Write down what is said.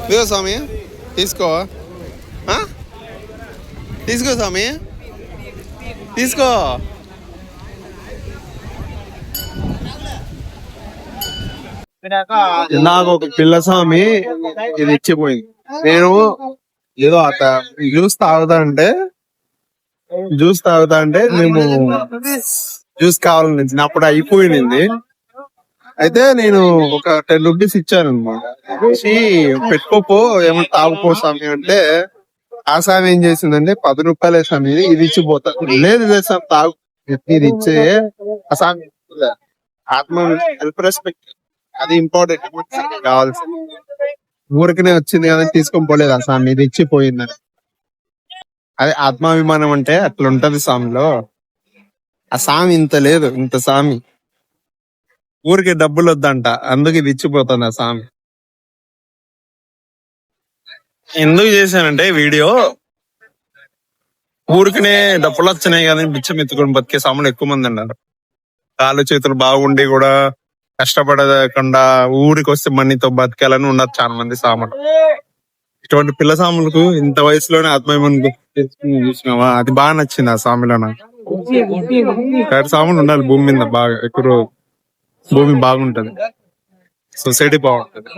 ఇదిగో స్వామి తీసుకో, తీసుకో స్వామి తీసుకో. నాకు ఒక పిల్ల స్వామి ఇది ఇచ్చిపోయింది. నేను ఏదో జ్యూస్ తాగుతా అంటే మేము జ్యూస్ కావాలని అప్పుడు అయిపోయింది. అయితే నేను ఒక 10 రూపీస్ ఇచ్చాను అనమాట. పెట్టుకోపో ఏమన్నా తాగుపో స్వామి అంటే ఆ స్వామి ఏం చేసిందంటే 10 రూపాయలే స్వామి ఇది ఇచ్చిపోతా. లేదు స్వామి తాగు, ఇది ఇచ్చే. ఆ స్వామి ఆత్మ సెల్ఫ్ రెస్పెక్ట్ అది ఇంపార్టెంట్ కావాల్సింది. ఊరికనే వచ్చింది కానీ తీసుకొని పోలేదు ఆ స్వామి, ఇది ఇచ్చిపోయిందని. అదే ఆత్మాభిమానం అంటే అట్లా ఉంటది స్వామిలో. ఆ స్వామి ఇంత లేదు, ఇంత స్వామి ఊరికి డబ్బులు వద్దంట, అందుకు ఇది ఇచ్చిపోతుంది ఆ స్వామి. ఎందుకు చేశానంటే వీడియో, ఊరికినే డబ్బులు వచ్చినాయి కానీ బిచ్చం ఎత్తుకొని బతికే స్వాములు ఎక్కువ మంది ఉన్నారు. కాళ్ళు చేతులు బాగుండి కూడా కష్టపడకుండా ఊరికి వస్తే మనీతో బతకాలని ఉన్నారు చాలా మంది సాములు. ఇటువంటి పిల్ల సాములకు ఇంత వయసులోనే ఆత్మాభిమానం చూసినావా, అది బాగా నచ్చింది ఆ స్వామిలో నాకు. సాములు ఉండాలి భూమి మీద బాగా ఎక్కువ, భూమి బాగుంటది, సొసైటీ బాగుంటది.